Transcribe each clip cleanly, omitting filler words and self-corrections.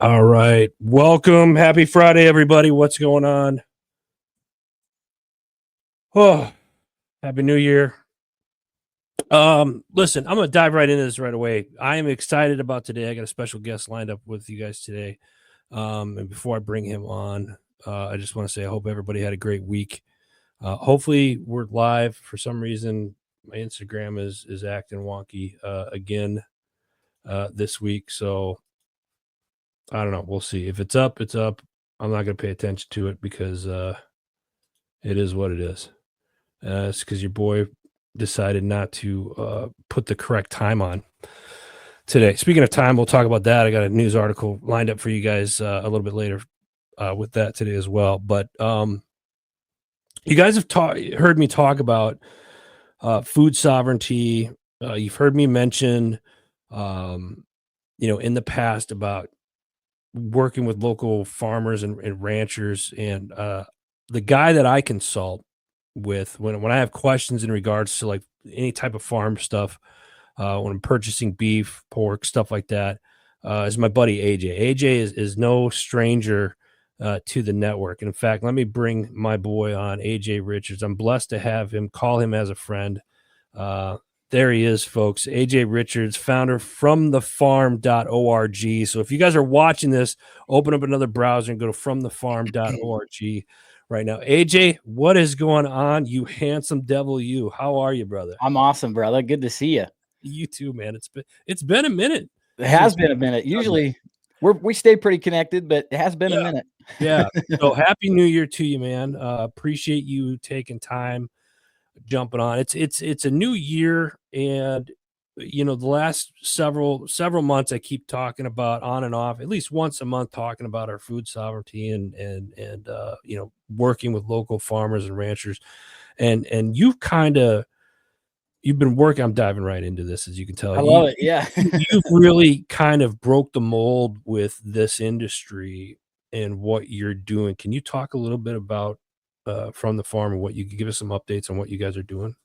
All right. Welcome. Happy Friday, everybody. What's going on? Oh, happy New Year. Listen, I'm gonna dive right into this right away. I am excited about today. I got a special guest lined up with you guys today. And before I bring him on, I just want to say I hope everybody had a great week. Hopefully we're live. For some reason, my Instagram is acting wonky again this week. So I don't know. We'll see. If it's up, it's up. I'm not gonna pay attention to it because it is what it is. It's because your boy decided not to put the correct time on today. Speaking of time, we'll talk about that. I got a news article lined up for you guys a little bit later with that today as well. But you guys have heard me talk about food sovereignty. You've heard me mention, in the past about working with local farmers and ranchers. And the guy that I consult with when I have questions in regards to like any type of farm stuff, when I'm purchasing beef, pork, stuff like that, is my buddy AJ. AJ is no stranger to the network. And in fact, let me bring my boy on, AJ Richards. I'm blessed to have him, call him as a friend. There he is, folks. AJ Richards, founder from thefarm.org. So if you guys are watching this, open up another browser and go to fromthefarm.org right now. AJ, what is going on? You handsome devil, you. How are you, brother? I'm awesome, brother. Good to see you. You too, man. It's been a minute. It has been a minute. Usually we stay pretty connected, but it has been a minute. Yeah. So happy New Year to you, man. Appreciate you taking time jumping on. It's a new year, and the last several months I keep talking about on and off, at least once a month, talking about our food sovereignty and working with local farmers and ranchers. And you've been working. I'm diving right into this, as you can tell. I love it. Yeah. You've really kind of broke the mold with this industry and what you're doing. Can you talk a little bit about from the farm and what you can give us some updates on what you guys are doing?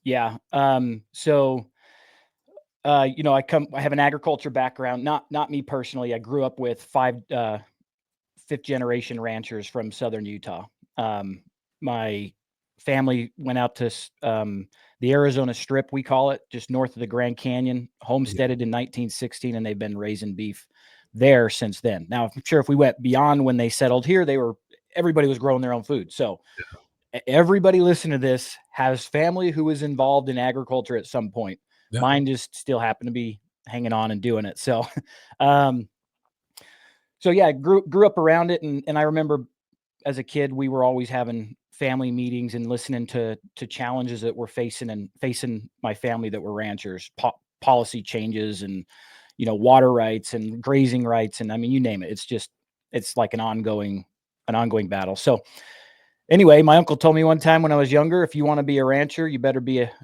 Yeah. I have an agriculture background, not me personally. I grew up with fifth generation ranchers from Southern Utah. My family went out to the Arizona Strip, we call it, just north of the Grand Canyon, homesteaded in 1916, and they've been raising beef there since then. Now, I'm sure if we went beyond when they settled here, everybody was growing their own food. So everybody listening to this has family who was involved in agriculture at some point. Yeah. Mine just still happened to be hanging on and doing it. So, I grew up around it. And I remember as a kid, we were always having family meetings and listening to challenges that we're facing my family that were ranchers, policy changes and, water rights and grazing rights. And I mean, you name it. It's like an ongoing battle. So anyway, my uncle told me one time when I was younger, if you want to be a rancher, you better make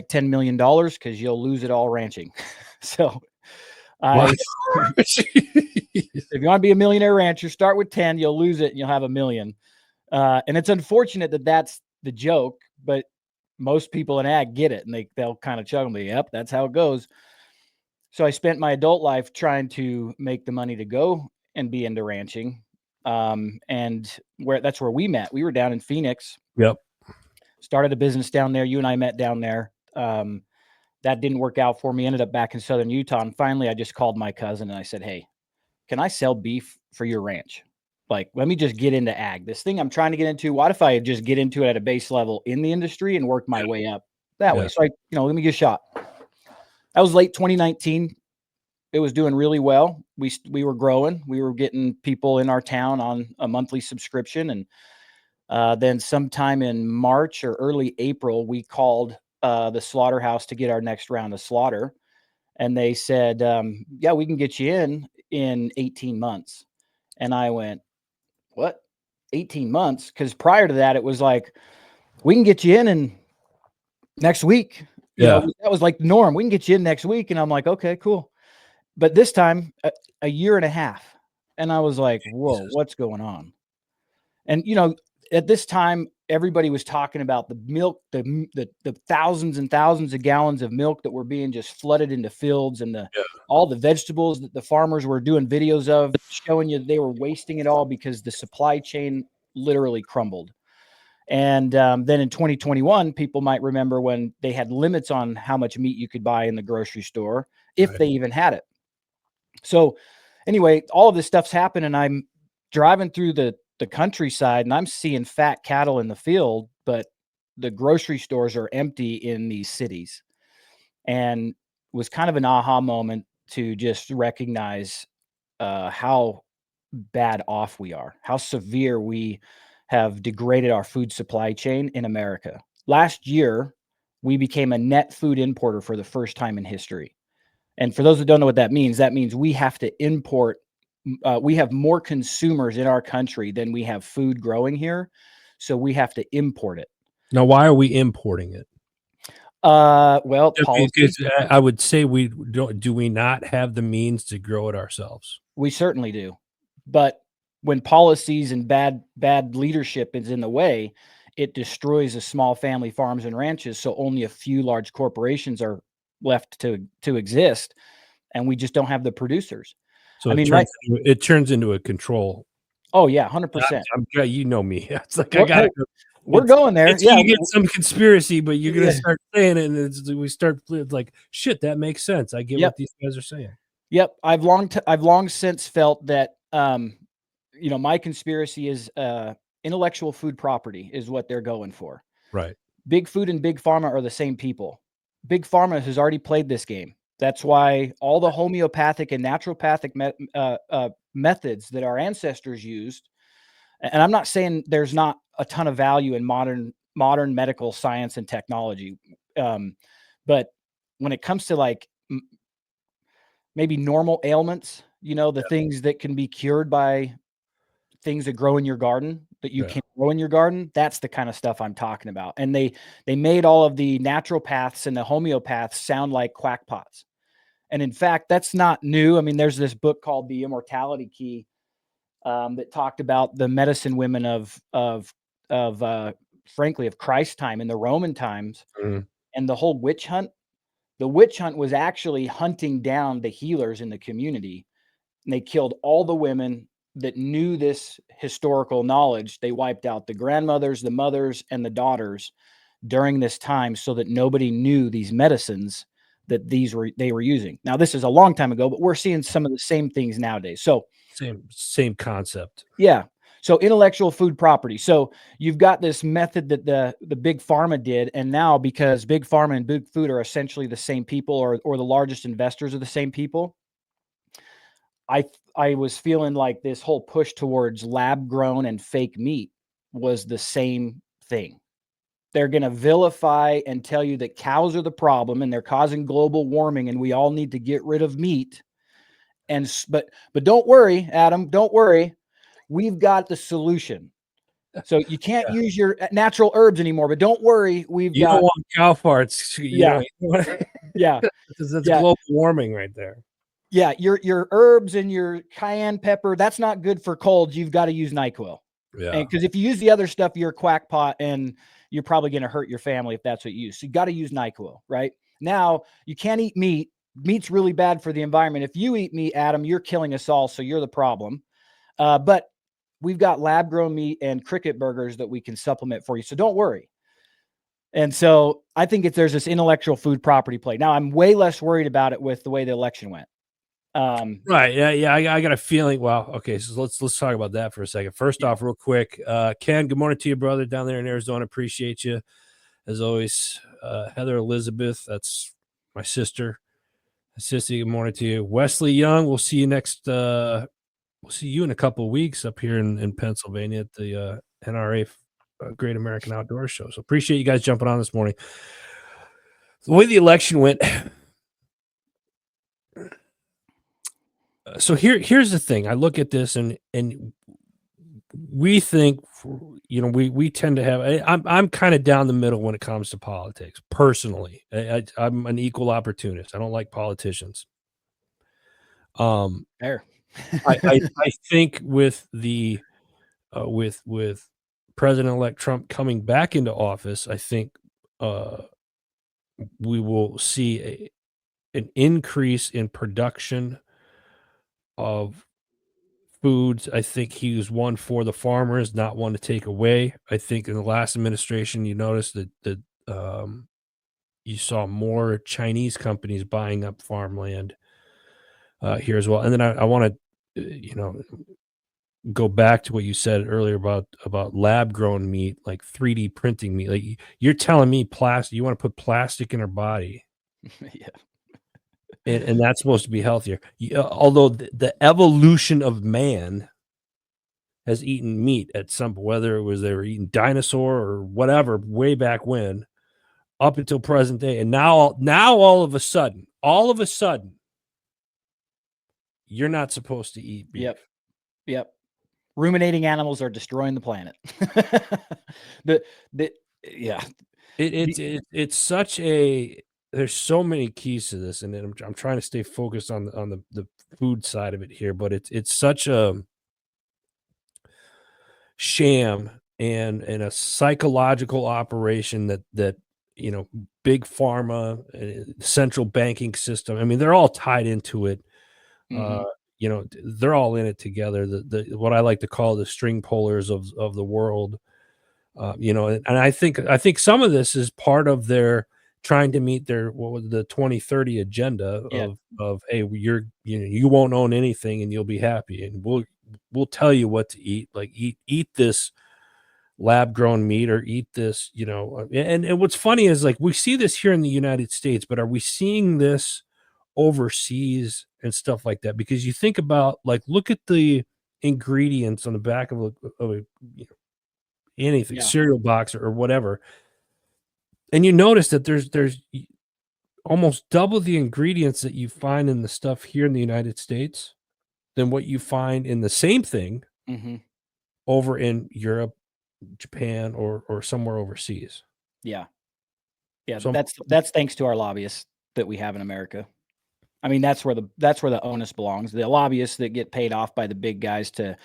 $10 million because you'll lose it all ranching. So if you want to be a millionaire rancher, start with 10, you'll lose it and you'll have $1 million. And it's unfortunate that that's the joke, but most people in ag get it and they'll kind of chuckle me. Yep, that's how it goes. So I spent my adult life trying to make the money to go and be into ranching. And that's where we met. We were down in Phoenix. Yep. Started a business down there. You and I met down there. That didn't work out for me. Ended up back in Southern Utah. And finally, I just called my cousin and I said, "Hey, can I sell beef for your ranch? Like, let me just get into ag. This thing I'm trying to get into. What if I just get into it at a base level in the industry and work my way up that way?" So let me get a shot. That was late 2019. It was doing really well. We were growing. We were getting people in our town on a monthly subscription. And then sometime in March or early April, we called the slaughterhouse to get our next round of slaughter. And they said, yeah, we can get you in 18 months. And I went, what? 18 months? Because prior to that, it was like, we can get you in next week. That was like the norm. We can get you in next week. And I'm like, okay, cool. But this time, a year and a half. And I was like, whoa, what's going on? And, at this time, everybody was talking about the milk, the thousands and thousands of gallons of milk that were being just flooded into fields, and Yeah. all the vegetables that the farmers were doing videos of, showing you they were wasting it all because the supply chain literally crumbled. And then in 2021, people might remember when they had limits on how much meat you could buy in the grocery store, if Right. they even had it. So anyway, all of this stuff's happened, and I'm driving through the countryside, and I'm seeing fat cattle in the field, but the grocery stores are empty in these cities. And it was kind of an aha moment to just recognize how bad off we are, how severe we have degraded our food supply chain in America. Last year, we became a net food importer for the first time in history. And for those who don't know what that means we have to import. We have more consumers in our country than we have food growing here, so we have to import it. Now, why are we importing it? Well, policy. Because I would say we don't. Do we not have the means to grow it ourselves? We certainly do, but when policies and bad leadership is in the way, it destroys the small family farms and ranches. So only a few large corporations are left to exist, and we just don't have the producers. So I it mean, right? turns into a control. Oh yeah, 100%. You know me. It's like I We're, gotta. hey, we're going there. It's Yeah, you get some conspiracy, but you're gonna yeah, start saying it, and we start like shit. That makes sense. I get yep, what these guys are saying. yep. I've long since felt that my conspiracy is intellectual food property is what they're going for. Right. Big food and big pharma are the same people. Big pharma has already played this game. That's why all the homeopathic and naturopathic methods that our ancestors used, and I'm not saying there's not a ton of value in modern medical science and technology, but when it comes to like maybe normal ailments, the things that can be cured by things that grow in your garden that you Yeah. can grow in your garden, that's the kind of stuff I'm talking about. And they made all of the naturopaths and the homeopaths sound like quackpots. And in fact, that's not new. I mean, there's this book called The Immortality Key that talked about the medicine women of frankly of Christ time and the Roman times, Mhm. and the whole witch hunt. The witch hunt was actually hunting down the healers in the community, and they killed all the women that knew this historical knowledge. They wiped out the grandmothers, the mothers, and the daughters during this time so that nobody knew these medicines that they were using. Now, this is a long time ago, but we're seeing some of the same things nowadays. So, Same concept. yeah. So intellectual food property. So you've got this method that the big pharma did, and now because big pharma and big food are essentially the same people, or the largest investors are the same people, I was feeling like this whole push towards lab grown and fake meat was the same thing. They're going to vilify and tell you that cows are the problem and they're causing global warming and we all need to get rid of meat. But don't worry, Adam, don't worry. We've got the solution. So you can't Yeah. use your natural herbs anymore, but don't worry, we've You don't got want cow farts. yeah, yeah, That's yeah. global warming right there. Yeah, your herbs and your cayenne pepper, that's not good for colds. You've got to use NyQuil. Yeah. And because if you use the other stuff, you're a quackpot and you're probably going to hurt your family if that's what you use. So you got to use NyQuil, right? Now, you can't eat meat. Meat's really bad for the environment. If you eat meat, Adam, you're killing us all. So you're the problem. But we've got lab grown meat and cricket burgers that we can supplement for you. So don't worry. And so I think there's this intellectual food property play. Now, I'm way less worried about it with the way the election went. Right. Yeah. I got a feeling. Well, okay. So let's talk about that for a second. First off, real quick, Ken, good morning to you, brother, down there in Arizona. Appreciate you as always. Heather Elizabeth, that's my sister. Sissy, good morning to you. Wesley Young, we'll see you we'll see you in a couple of weeks up here in Pennsylvania at the NRA Great American Outdoor Show. So appreciate you guys jumping on this morning. The way the election went. So here's the thing. I look at this and we think, we tend to have. I'm kind of down the middle when it comes to politics. Personally, I'm an equal opportunist. I don't like politicians. There. I think with the with President-elect Trump coming back into office, I think we will see an increase in production of foods. I think he was one for the farmers, not one to take away. I think in the last administration, you noticed that you saw more Chinese companies buying up farmland here as well. And then I want to, go back to what you said earlier about lab grown meat, like 3D printing meat. Like you're telling me plastic, you want to put plastic in our body, Yeah. and that's supposed to be healthier. Although the evolution of man has eaten meat at some, whether it was they were eating dinosaur or whatever, way back when, up until present day, and now all of a sudden, you're not supposed to eat beef. Yep. Ruminating animals are destroying the planet. Yeah. It's such a, there's so many keys to this, and I'm trying to stay focused on the food side of it here, but it's such a sham and a psychological operation that big pharma, central banking system. I mean, they're all tied into it. Mhm. They're all in it together. The what I like to call the string pullers of the world. And I think some of this is part of their trying to meet their, what was the 2030 agenda Yeah. of hey, you won't own anything and you'll be happy, and we'll tell you what to eat, like eat this lab grown meat, or eat this, and what's funny is, like, we see this here in the United States, but are we seeing this overseas and stuff like that? Because you think about, like, look at the ingredients on the back of a anything, Yeah. cereal box or whatever, and you notice that there's almost double the ingredients that you find in the stuff here in the United States than what you find in the same thing Mhm. over in Europe, Japan, or somewhere overseas. Yeah. Yeah. So That's thanks to our lobbyists that we have in America. I mean, that's where the onus belongs. The lobbyists that get paid off by the big guys to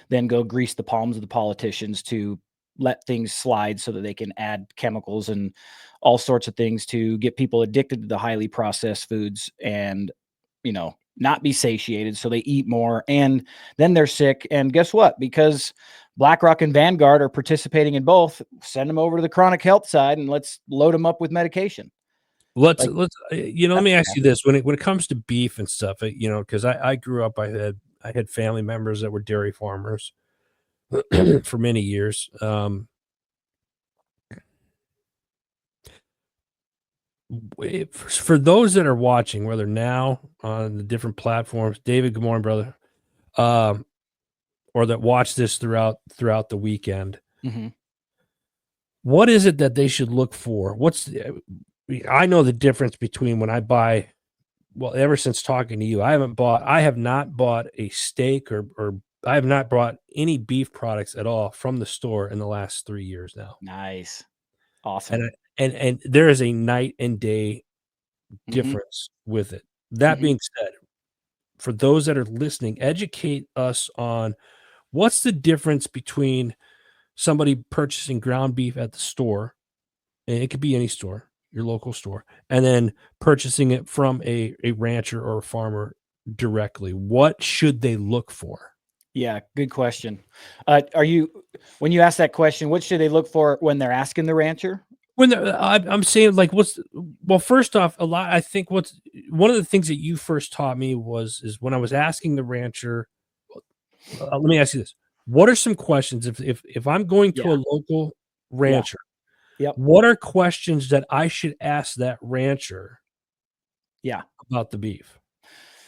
then go grease the palms of the politicians to let things slide so that they can add chemicals and all sorts of things to get people addicted to the highly processed foods and, not be satiated. So they eat more and then they're sick. And guess what? Because BlackRock and Vanguard are participating in both, send them over to the chronic health side and let's load them up with medication. let's Like, let's let that's me what ask you this: when it comes to beef and stuff, because I grew up, I had family members that were dairy farmers for many years. For those that are watching, whether now on the different platforms, David, good morning, brother, um, or that watch this throughout the weekend, Mhm. what is it that they should look for? I know the difference between when I buy. Well, ever since talking to you, I have not bought a steak, or I have not bought any beef products at all from the store in the last 3 years now. Nice. And Awesome. and there is a night and day Mhm. difference with it. That Mhm. being said, for those that are listening, educate us on what's the difference between somebody purchasing ground beef at the store, and it could be any store, your local store, and then purchasing it from a rancher or a farmer directly. What should they look for? Yeah, good question. When you ask that question, what should they look for when they're asking the rancher? When I'm saying, like, well, first off, a lot. I think what's one of the things that you first taught me is when I was asking the rancher. Let me ask you this: what are some questions if I'm going to Yeah, a local yeah, rancher? yep, What are questions that I should ask that rancher yeah, about the beef?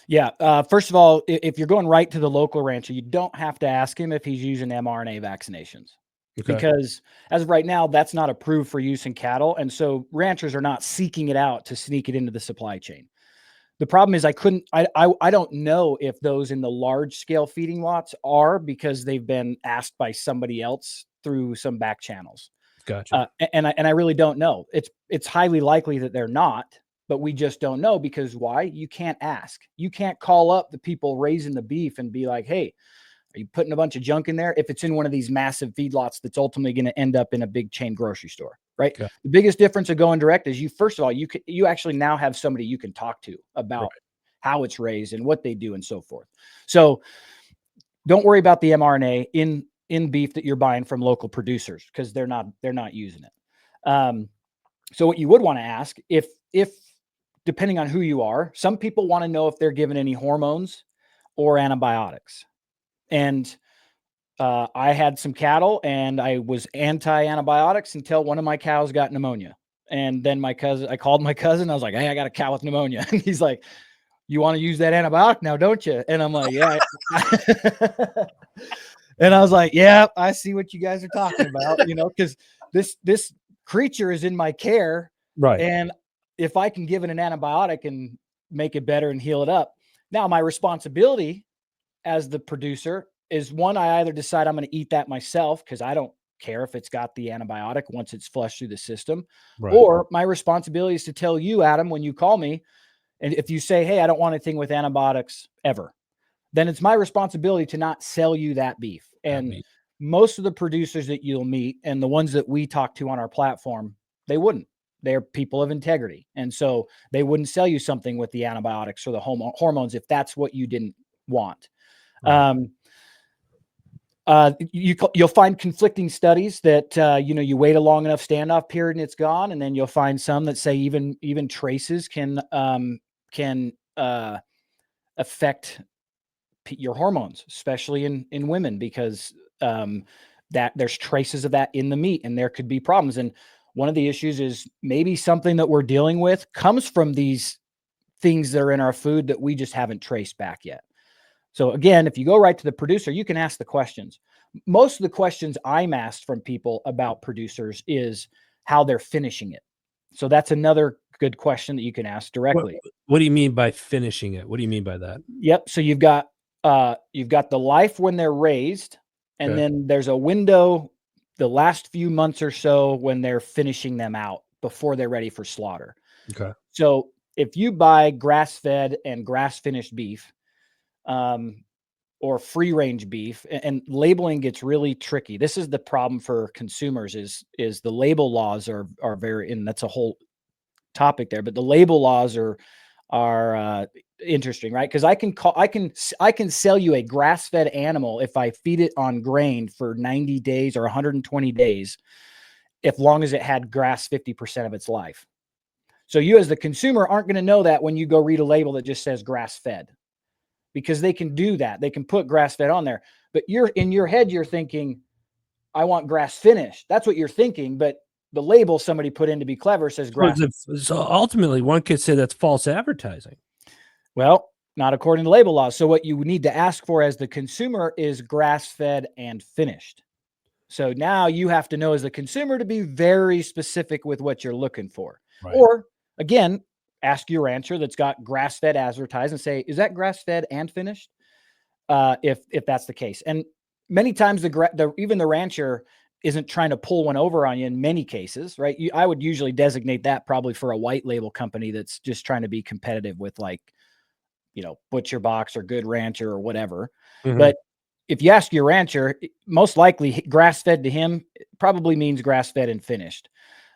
yeah. First of all, if you're going right to the local rancher, you don't have to ask him if he's using mRNA vaccinations Okay, because as of right now, that's not approved for use in cattle, and so ranchers are not seeking it out to sneak it into the supply chain. The problem is I don't know if those in the large scale feeding lots are because they've been asked by somebody else through some back channels. gotcha. And I really don't know. It's highly likely that they're not, but we just don't know because why? You can't ask. You can't call up the people raising the beef and be like, "Hey, Are you putting a bunch of junk in there? If it's in one of these massive feedlots that's ultimately going to end up in a big chain grocery store, right? Okay. The biggest difference of going direct is first of all, you actually now have somebody you can talk to about how it's raised and what they do and so forth. So don't worry about the mRNA in beef that you're buying from local producers, because they're not using it. So what you would want to ask, if depending on who you are, some people want to know if they're given any hormones or antibiotics. And I had some cattle and I was anti-antibiotics until one of my cows got pneumonia. And then I called my cousin. I was like, hey, I got a cow with pneumonia. And he's like, you want to use that antibiotic now, don't you? And I'm like, yeah. And I was like, yeah, I see what you guys are talking about, because this creature is in my care. Right. And if I can give it an antibiotic and make it better and heal it up. Now, my responsibility as the producer is, one, I either decide I'm going to eat that myself because I don't care if it's got the antibiotic once it's flushed through the system. Right. Or my responsibility is to tell you, Adam, when you call me, and if you say, hey, I don't want anything with antibiotics ever, then it's my responsibility to not sell you that beef. And most of the producers that you'll meet and the ones that we talk to on our platform, they wouldn't. They're people of integrity. And so they wouldn't sell you something with the antibiotics or the hormones if that's what you didn't want. Right. You'll find conflicting studies that, you wait a long enough standoff period and it's gone. And then you'll find some that say even traces can affect your hormones, especially in women, because that there's traces of that in the meat and there could be problems. And one of the issues is maybe something that we're dealing with comes from these things that are in our food that we just haven't traced back yet. So again, if you go right to the producer, you can ask the questions. Most of the questions I'm asked from people about producers is how they're finishing it. So that's another good question that you can ask directly. What do you mean by finishing it? What do you mean by that? Yep. So you've got the life when they're raised, and then there's a window, the last few months or so, when they're finishing them out before they're ready for slaughter. Okay. So if you buy grass-fed and grass-finished beef, or free-range beef, and labeling gets really tricky. This is the problem for consumers is the label laws are very, and that's a whole topic there, but the label laws are interesting, right? Because I can sell you a grass-fed animal if I feed it on grain for 90 days or 120 days, if long as it had grass 50% of its life. So you as the consumer aren't going to know that when you go read a label that just says grass-fed, because they can do that. They can put grass-fed on there, but in your head, you're thinking, I want grass-finished. That's what you're thinking, but the label somebody put in to be clever says grass. So ultimately, one could say that's false advertising. Well, not according to label laws. So what you need to ask for as the consumer is grass-fed and finished. So now you have to know as the consumer to be very specific with what you're looking for. Right. Or again, ask your rancher that's got grass-fed advertised and say, is that grass-fed and finished? If that's the case. And many times even the rancher isn't trying to pull one over on you in many cases, right? I would usually designate that probably for a white label company that's just trying to be competitive with, like, Butcher Box or Good Rancher or whatever. Mm-hmm. But if you ask your rancher, most likely grass-fed to him probably means grass-fed and finished.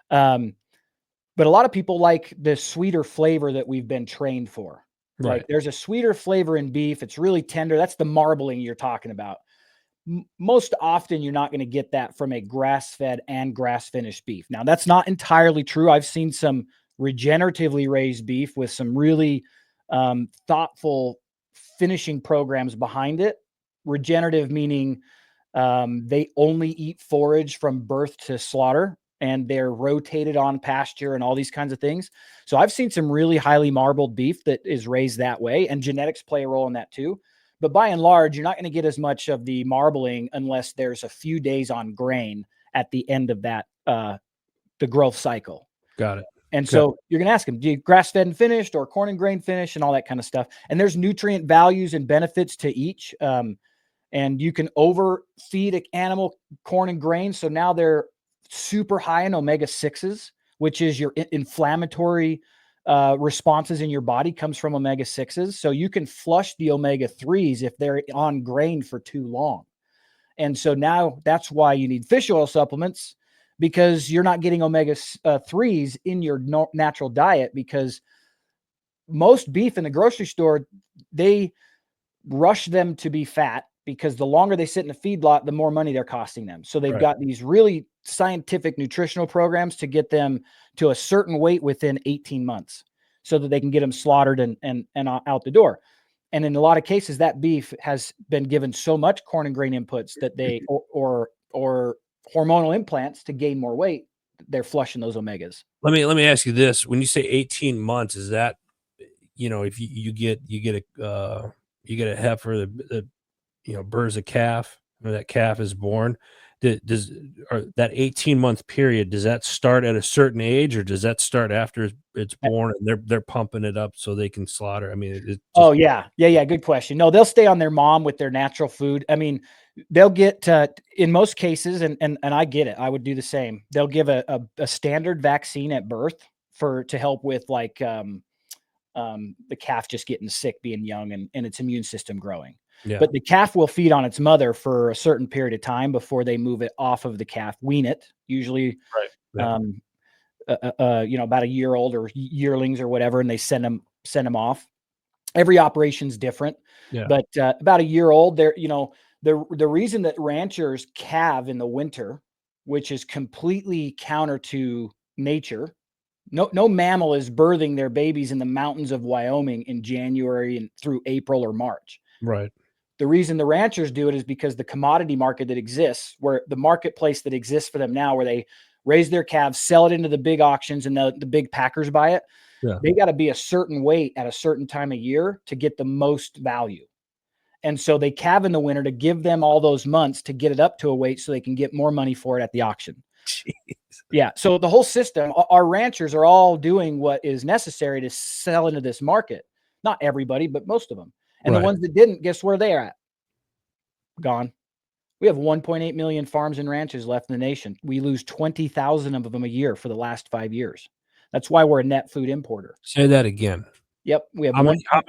But a lot of people like the sweeter flavor that we've been trained for. Right. Like, there's a sweeter flavor in beef. It's really tender. That's the marbling you're talking about. Most often, you're not going to get that from a grass-fed and grass-finished beef. Now, that's not entirely true. I've seen some regeneratively raised beef with some really thoughtful finishing programs behind it. Regenerative meaning they only eat forage from birth to slaughter, and they're rotated on pasture and all these kinds of things. So I've seen some really highly marbled beef that is raised that way, and genetics play a role in that too. But by and large, you're not going to get as much of the marbling unless there's a few days on grain at the end of that, the growth cycle. Got it. And so you're going to ask them, do you grass-fed and finished or corn and grain finished and all that kind of stuff? And there's nutrient values and benefits to each. And you can overfeed an animal corn and grain. So now they're super high in omega-6s, which is your inflammatory responses in your body comes from omega-6s. So you can flush the omega-3s if they're on grain for too long. And so now that's why you need fish oil supplements, because you're not getting omega-3s in your natural diet, because most beef in the grocery store, they rush them to be fat, because the longer they sit in a feedlot, the more money they're costing them. So they've got these really scientific nutritional programs to get them to a certain weight within 18 months so that they can get them slaughtered and out the door. And in a lot of cases, that beef has been given so much corn and grain inputs that they, or hormonal implants to gain more weight, they're flushing those omegas. Let me ask you this: when you say 18 months, is that, if you get a heifer that births a calf, or that calf is born, does or that 18-month period, does that start at a certain age, or does that start after it's born and they're pumping it up so they can slaughter? I mean, oh yeah. Good question. No, they'll stay on their mom with their natural food. I mean, they'll get in most cases, and I get it. I would do the same. They'll give a standard vaccine at birth to help with like the calf just getting sick, being young, and its immune system growing. Yeah. But the calf will feed on its mother for a certain period of time before they move it off of the calf, wean it, usually, Yeah. about a year old, or yearlings or whatever, and they send them off. Every operation's different, Yeah. but about a year old, the reason that ranchers calve in the winter, which is completely counter to nature. No mammal is birthing their babies in the mountains of Wyoming in January and through April or March. Right. The reason the ranchers do it is because the commodity market that exists, where the marketplace that exists for them now, where they raise their calves, sell it into the big auctions, and the big packers buy it. Yeah. They got to be a certain weight at a certain time of year to get the most value. And so they calve in the winter to give them all those months to get it up to a weight so they can get more money for it at the auction. Jeez. Yeah. So the whole system, our ranchers are all doing what is necessary to sell into this market. Not everybody, but most of them. And the ones that didn't, guess where they're at? Gone. We have 1.8 million farms and ranches left in the nation. We lose 20,000 of them a year for the last 5 years. That's why we're a net food importer. Say that again. Yep. We have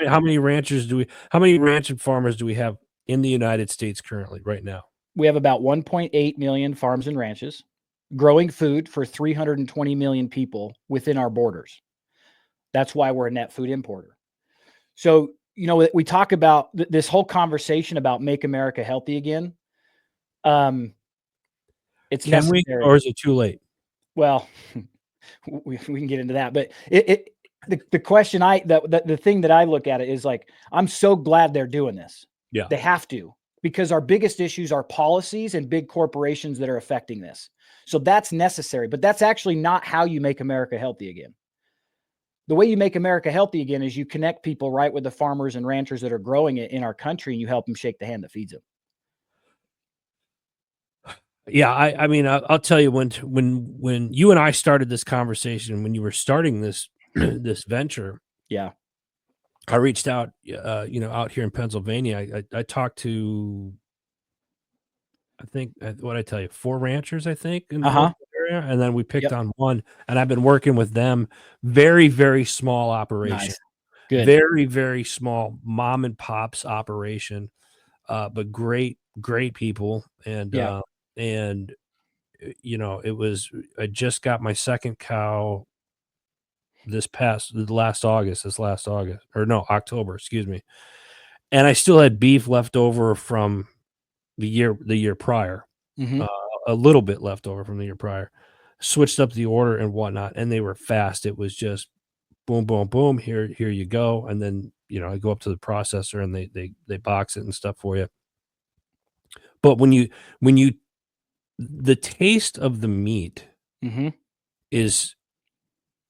how many ranchers how many ranch and farmers do we have in the United States currently right now? We have about 1.8 million farms and ranches growing food for 320 million people within our borders. That's why we're a net food importer. So, we talk about this whole conversation about make America healthy again. It's necessary. Or is it too late? Well, we can get into that, but the question the thing that I look at it is like, I'm so glad they're doing this. Yeah. They have to, because our biggest issues are policies and big corporations that are affecting this. So that's necessary, but that's actually not how you make America healthy again. The way you make America healthy again is you connect people right with the farmers and ranchers that are growing it in our country, and you help them shake the hand that feeds them. Yeah, I mean, I'll tell you, when you and I started this conversation, when you were starting this this venture, yeah, I reached out, out here in Pennsylvania. I talked to, I think, what I tell you, 4 ranchers, I think, in the local area, and then we picked on one, and I've been working with them. Very, very small operation. Nice. Good. Very, very small mom and pops operation, but great people, and it was, I just got my second cow this last August, or no, October, excuse me. And I still had beef left over from the year prior, a little bit left over from the year prior. Switched up the order and whatnot, and they were fast. It was just boom, boom, boom. Here you go. And then, I go up to the processor and they box it and stuff for you. But the taste of the meat is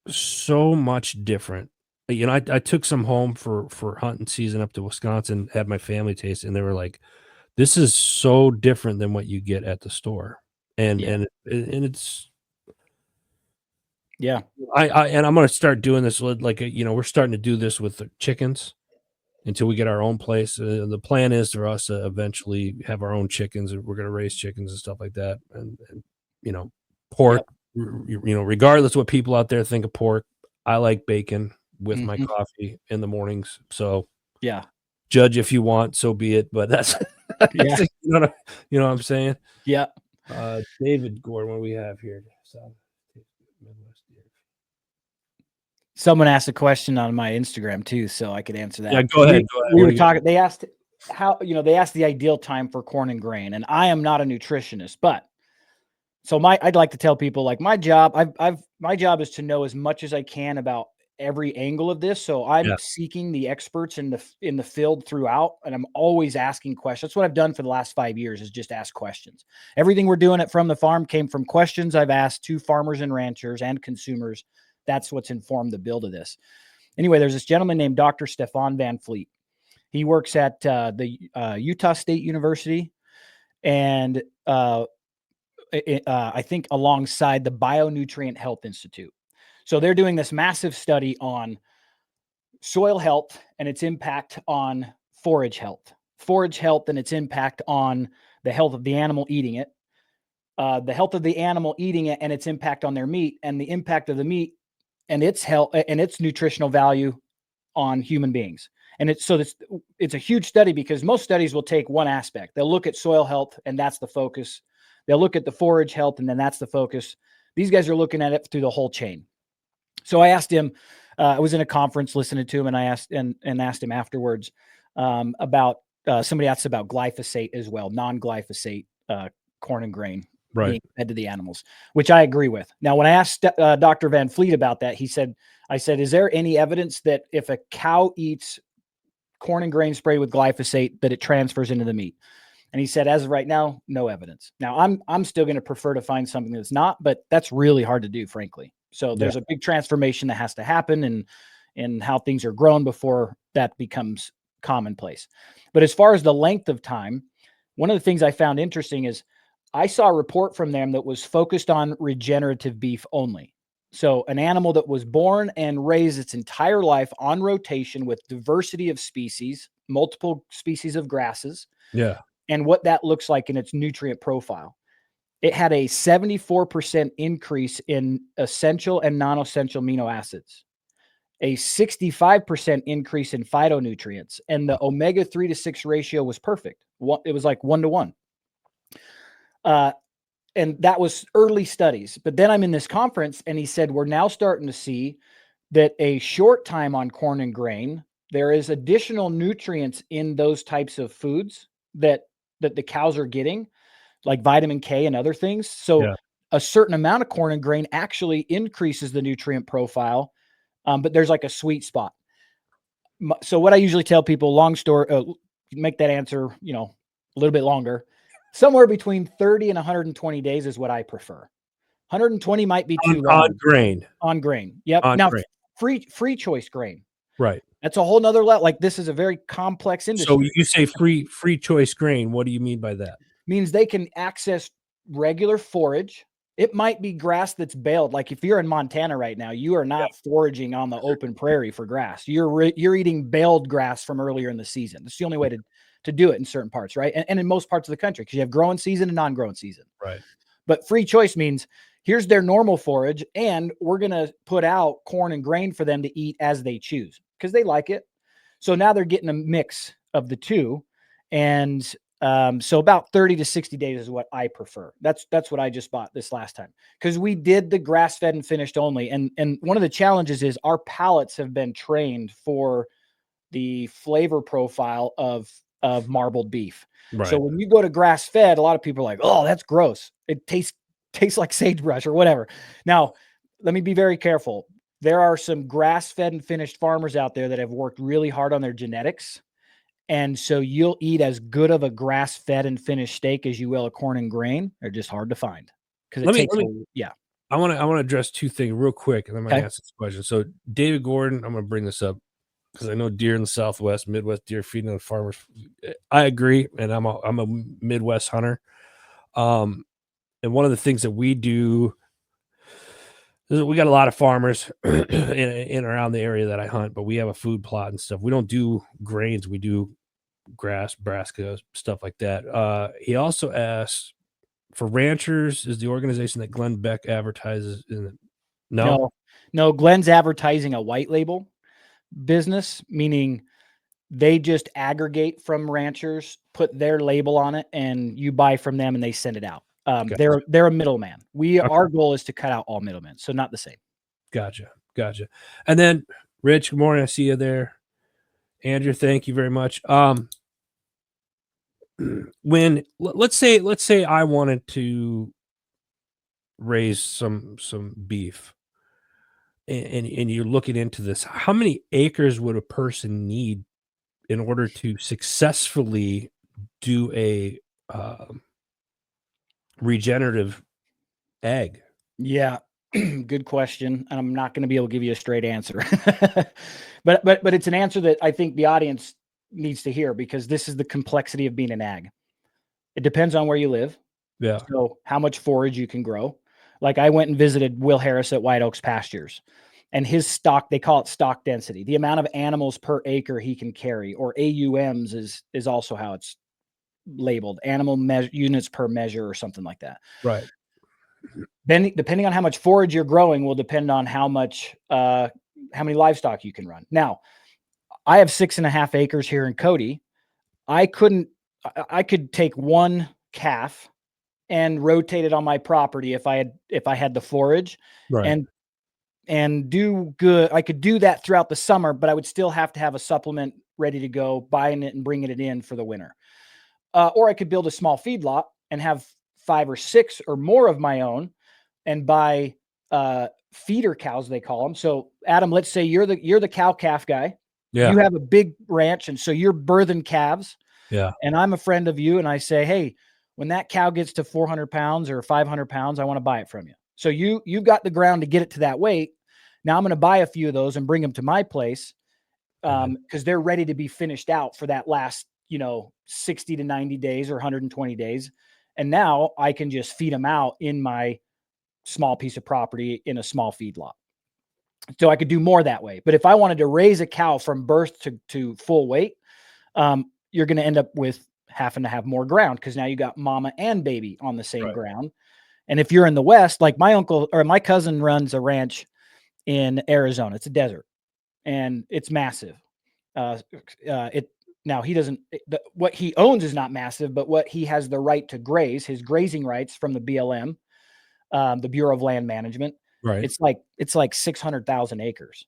so much different. I took some home for hunting season up to Wisconsin, had my family taste, and they were like, this is so different than what you get at the store. And it's, yeah. And I'm going to start doing this, like, we're starting to do this with the chickens until we get our own place. The plan is for us to eventually have our own chickens, and we're going to raise chickens and stuff like that. And pork, regardless of what people out there think of pork, I like bacon with my Mhm. coffee in the mornings. So Yeah. judge if you want, so be it. But that's, Yeah. you know what I'm saying? Yeah. David Gordon, what do we have here? South Midwest. Someone asked a question on my Instagram too, so I could answer Yeah, that. go 'Cause ahead. we What were do you got? talking, they asked how, they asked the ideal time for corn and grain, and I am not a nutritionist, but so I'd like to tell people, like, my job is to know as much as I can about every angle of this. So I'm Yeah, seeking the experts in the field throughout, and I'm always asking questions. That's what I've done for the last 5 years, is just ask questions. Everything we're doing at From the Farm came from questions I've asked to farmers and ranchers and consumers. That's what's informed the build of this. Anyway, there's this gentleman named Dr. Stefan Van Fleet. He works at the Utah State University, and I think alongside the Bionutrient Health Institute. So they're doing this massive study on soil health and its impact on forage health and its impact on the health of the animal eating it, the health of the animal eating it and its impact on their meat, and the impact of the meat and its health and its nutritional value on human beings. And it's a huge study, because most studies will take one aspect. They'll look at soil health, and that's the focus. They'll look at the forage health, and then that's the focus. These guys are looking at it through the whole chain. So I asked him, I was in a conference listening to him, and I asked him afterwards about somebody asked about glyphosate as well, non-glyphosate corn and grain right. being fed to the animals, which I agree with. Now, when I asked Dr. Van Fleet about that, I said, is there any evidence that if a cow eats corn and grain sprayed with glyphosate, that it transfers into the meat? And he said, as of right now, no evidence. Now, I'm still going to prefer to find something that's not, but that's really hard to do, frankly. So Yeah. there's a big transformation that has to happen in how things are grown before that becomes commonplace. But as far as the length of time, one of the things I found interesting is I saw a report from them that was focused on regenerative beef only. So an animal that was born and raised its entire life on rotation with diversity of species, multiple species of grasses, Yeah. and what that looks like in its nutrient profile. It had a 74% increase in essential and non-essential amino acids, a 65% increase in phytonutrients, and the omega-3 to 6 ratio was perfect. It was like 1-to-1. And that was early studies. But then I'm in this conference, and he said, we're now starting to see that a short time on corn and grain, there is additional nutrients in those types of foods that the cows are getting, like vitamin K and other things. So Yeah. a certain amount of corn and grain actually increases the nutrient profile, but there's like a sweet spot. So what I usually tell people, long story, make that answer, a little bit longer. Somewhere between 30 and 120 days is what I prefer. 120 might be too On long grain. on grain. Yep. On Now, grain. free choice grain. Right. That's a whole nother level. Like, this is a very complex So industry. you say free choice grain. What do you mean by that? Means they can access regular forage. It might be grass that's baled. Like, if you're in Montana right now, you are not foraging on the open prairie for grass. You're eating baled grass from earlier in the season. It's the only way to do it in certain parts, right? And in most parts of the country, because you have growing season and non-growing season. Right. But free choice means here's their normal forage, and we're going to put out corn and grain for them to eat as they choose, because they like it. So now they're getting a mix of the two. And so about 30 to 60 days is what I prefer. That's what I just bought this last time, because we did the grass fed and finished only. And one of the challenges is our palates have been trained for the flavor profile of marbled beef. So Right. when you go to grass fed, a lot of people are like, oh, that's gross. It tastes like sagebrush or whatever. Now, let me be very careful. There are some grass fed and finished farmers out there that have worked really hard on their genetics. And so you'll eat as good of a grass fed and finished steak as you will a corn and grain. They're just hard to find, because it takes yeah. I want to address two things real quick, and then I'm gonna Okay. ask this question. So David Gordon, I'm gonna bring this up because I know deer in the Southwest, Midwest deer feeding on farmers. I agree, and I'm a Midwest hunter. And one of the things that we do is we got a lot of farmers in around the area that I hunt, but we have a food plot and stuff. We don't do grains, we do grass, brassica, stuff like that. He also asked for ranchers, is the organization that Glenn Beck advertises in it? No? No, No, Glenn's advertising a white label business, meaning they just aggregate from ranchers, put their label on it, and you buy from them and they send it out. Gotcha. They're a middleman. Okay. Our goal is to cut out all middlemen, so not the same. Gotcha. And then Rich, good morning. I see you there. Andrew, thank you very much. When let's say I wanted to raise some beef, and you're looking into this, how many acres would a person need in order to successfully do a regenerative egg? Yeah, good question. And I'm not going to be able to give you a straight answer, but it's an answer that I think the audience needs to hear, because this is the complexity of being an ag. It depends on where you live. Yeah. So how much forage you can grow. Like I went and visited Will Harris at White Oaks Pastures, and his stock, they call it stock density, the amount of animals per acre he can carry, or AUMs is also how it's labeled, animal units per measure or something like that. Right. Then depending on how much forage you're growing will depend on how many livestock you can run. Now, I have 6.5 acres here in Cody. I could take one calf and rotate it on my property if I had the forage, Right. and do good. I could do that throughout the summer, but I would still have to have a supplement ready to go, buying it and bringing it in for the winter. Or I could build a small feedlot and have 5 or 6 or more of my own, and buy feeder cows, they call them. So Adam, let's say you're the cow calf guy. Yeah. You have a big ranch, and so you're birthing calves. Yeah. And I'm a friend of you, and I say, hey, when that cow gets to 400 pounds or 500 pounds, I want to buy it from you. So you've got the ground to get it to that weight. Now I'm going to buy a few of those and bring them to my place, because they're ready to be finished out for that last 60 to 90 days or 120 days. And now I can just feed them out in my small piece of property in a small feedlot. So I could do more that way. But if I wanted to raise a cow from birth to full weight, you're going to end up with having to have more ground, because now you got mama and baby on the same ground. And if you're in the West, like my cousin runs a ranch in Arizona, it's a desert and it's massive. Now he doesn't, what he owns is not massive, but what he has the right to graze, his grazing rights from the BLM, the Bureau of Land Management. Right. It's like 600,000 acres.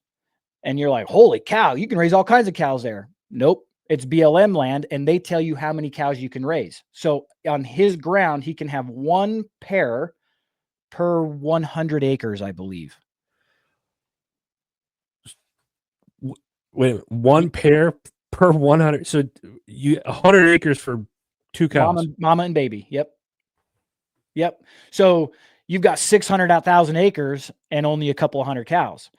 And you're like, holy cow, you can raise all kinds of cows there. Nope. It's BLM land, and they tell you how many cows you can raise. So on his ground, he can have one pair per 100 acres, I believe. Wait, one pair per 100. So 100 acres for 2 cows. Mama and baby. Yep. So you've got 600,000 acres and only a couple of hundred cows.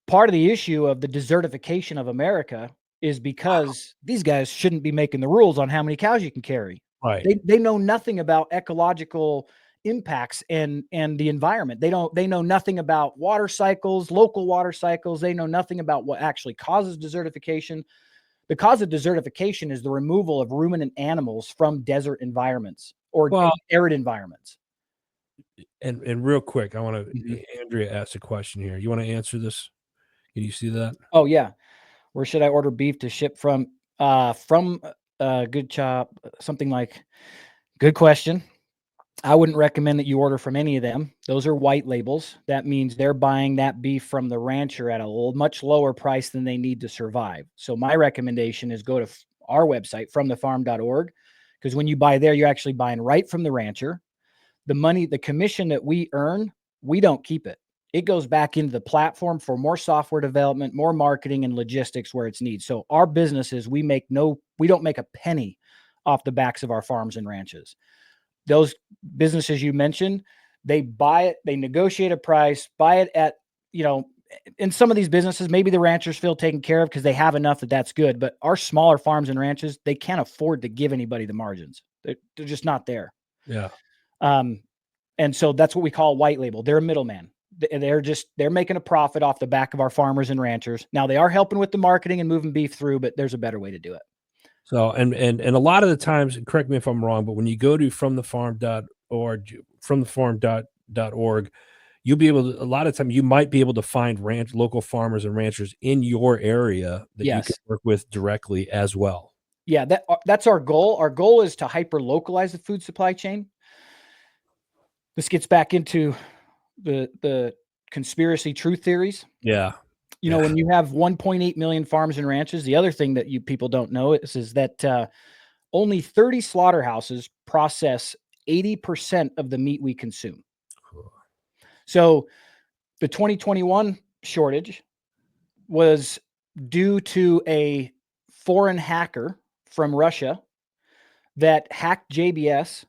Part of the issue of the desertification of America is because these guys shouldn't be making the rules on how many cows you can carry. Right. They know nothing about ecological impacts and the environment. They know nothing about water cycles, local water cycles. They know nothing about what actually causes desertification. The cause of desertification is the removal of ruminant animals from desert environments or arid environments. And real quick, I want to Andrea asked a question here. You want to answer this? Can you see that? Oh yeah. Where should I order beef to ship from? Good Chop, something like. Good question. I wouldn't recommend that you order from any of them. Those are white labels. That means they're buying that beef from the rancher at a much lower price than they need to survive. So my recommendation is go to our website, fromthefarm.org, because when you buy there, you're actually buying right from the rancher. The commission that we earn, we don't keep it. It goes back into the platform for more software development, more marketing, and logistics where it's needed. So our business is we don't make a penny off the backs of our farms and ranches. Those businesses you mentioned, they buy it, they negotiate a price, buy it at, in some of these businesses, maybe the ranchers feel taken care of because they have enough that's good. But our smaller farms and ranches, they can't afford to give anybody the margins. They're just not there. Yeah. And so that's what we call white label. They're a middleman. They're making a profit off the back of our farmers and ranchers. Now they are helping with the marketing and moving beef through, but there's a better way to do it. So, and a lot of the times, correct me if I'm wrong, but when you go to fromthefarm.org, fromthefarm.org, you'll be able to, a lot of time you might be able to find local farmers and ranchers in your area that you can Yes. work with directly as well. Yeah, that's our goal. Our goal is to hyper localize the food supply chain. This gets back into the conspiracy truth theories. Yeah. You know, when you have 1.8 million farms and ranches, the other thing that you people don't know is that only 30 slaughterhouses process 80% of the meat we consume. So the 2021 shortage was due to a foreign hacker from Russia that hacked JBS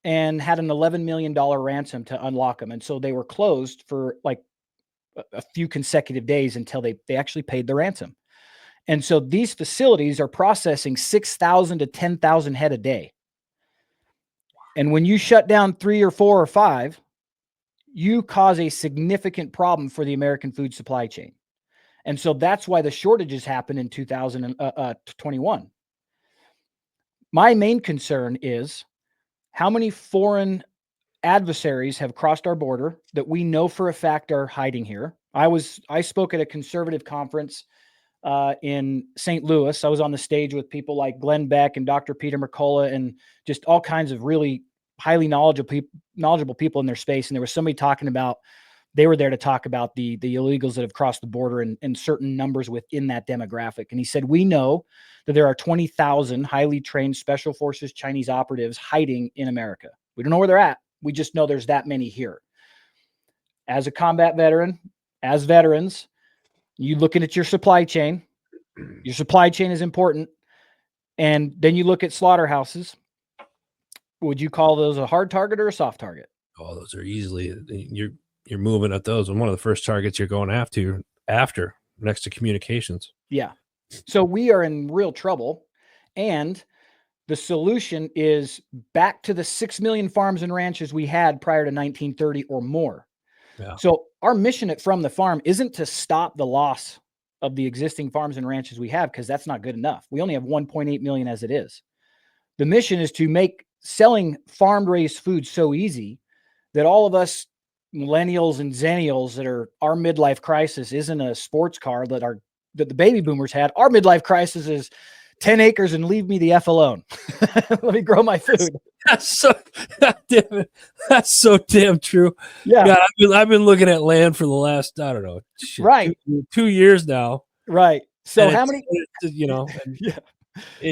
and had an $11 million ransom to unlock them. And so they were closed for like a few consecutive days until they actually paid the ransom. And so these facilities are processing 6,000 to 10,000 head a day. And when you shut down 3 or 4 or 5, you cause a significant problem for the American food supply chain. And so that's why the shortages happened in 2021. My main concern is how many foreign adversaries have crossed our border that we know for a fact are hiding here. I spoke at a conservative conference in St. Louis. I was on the stage with people like Glenn Beck and Dr. Peter McCullough and just all kinds of really highly knowledgeable people in their space. And there was somebody talking about, they were there to talk about the illegals that have crossed the border and certain numbers within that demographic. And he said, we know that there are 20,000 highly trained special forces Chinese operatives hiding in America. We don't know where they're at. We just know there's that many here. As a combat veteran, as veterans, you looking at your supply chain is important. And then you look at slaughterhouses. Would you call those a hard target or a soft target? Oh, those are easily, you're moving at those. And one of the first targets you're going after next to communications. Yeah. So we are in real trouble. And the solution is back to the 6 million farms and ranches we had prior to 1930 or more. Yeah. So our mission at From the Farm isn't to stop the loss of the existing farms and ranches we have, because that's not good enough. We only have 1.8 million as it is. The mission is to make selling farm raised food so easy that all of us millennials and zennials that are our midlife crisis isn't a sports car that the baby boomers had. Our midlife crisis is 10 acres and leave me the F alone. Let me grow my food. That's so damn true. Yeah. God, I've been looking at land for the last, I don't know, right. 2 years now. Right. So and how many, yeah.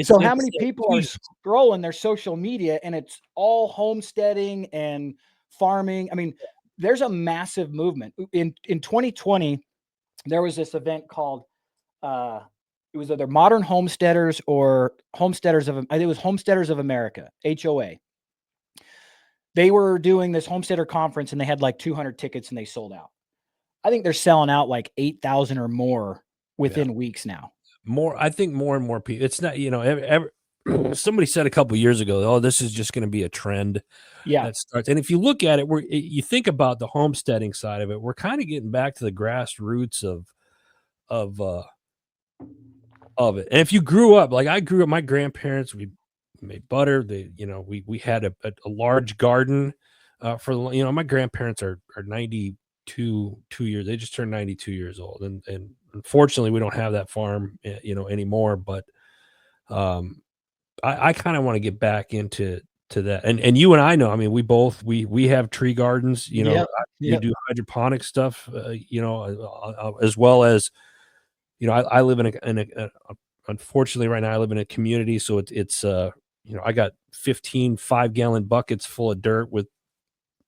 So how many people are scrolling their social media and it's all homesteading and farming? I mean, there's a massive movement. In 2020, there was this event called, it was either Modern Homesteaders or Homesteaders of, I think it was Homesteaders of America, HOA. They were doing this homesteader conference and they had like 200 tickets and they sold out. I think they're selling out like 8,000 or more within weeks now. I think more and more people, it's not, somebody said a couple of years ago, oh, this is just going to be a trend that starts. And if you look at it, you think about the homesteading side of it, we're kind of getting back to the grassroots of it. And if you grew up, like I grew up, my grandparents, we made butter. We had a large garden my grandparents are 92 years. They just turned 92 years old. And unfortunately we don't have that farm, anymore, but I kind of want to get back into that. And you and I know, I mean, we have tree gardens, you do hydroponic stuff, as well as, I live unfortunately right now I live in a community. So it's I got 15 5-gallon buckets full of dirt with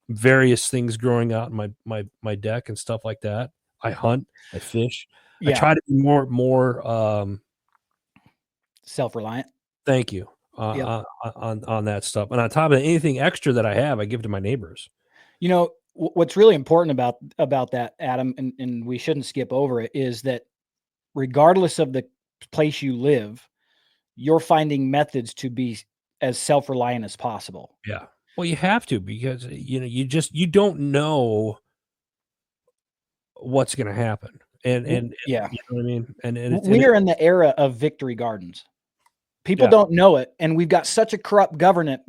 various things growing out in my deck and stuff like that. I hunt, I fish. I try to be more self-reliant. Thank you. On that stuff. And on top of anything extra that I have, I give to my neighbors. What's really important about that, Adam, and we shouldn't skip over it, is that regardless of the place you live, you're finding methods to be as self-reliant as possible. Yeah. Well, you have to, because you don't know what's going to happen. And you know what I mean? And we are in the era of victory gardens. People don't know it. And we've got such a corrupt government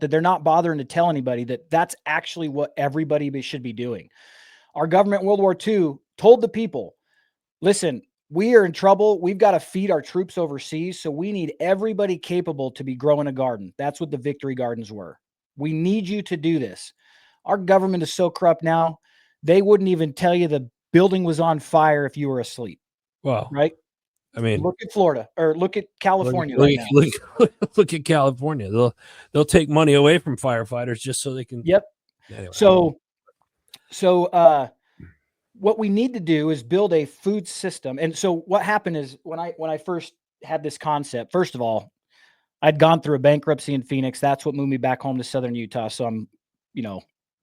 that they're not bothering to tell anybody that that's actually what everybody should be doing. Our government in World War II told the people, listen, we are in trouble. We've got to feed our troops overseas. So we need everybody capable to be growing a garden. That's what the Victory Gardens were. We need you to do this. Our government is so corrupt now, they wouldn't even tell you the building was on fire if you were asleep. Well, right? I mean, Look at Florida or look at California right now. Look at California. They'll take money away from firefighters just so they can. Yep. Anyway. So what we need to do is build a food system. And so what happened is when I first had this concept, first of all, I'd gone through a bankruptcy in Phoenix. That's what moved me back home to Southern Utah. So I'm,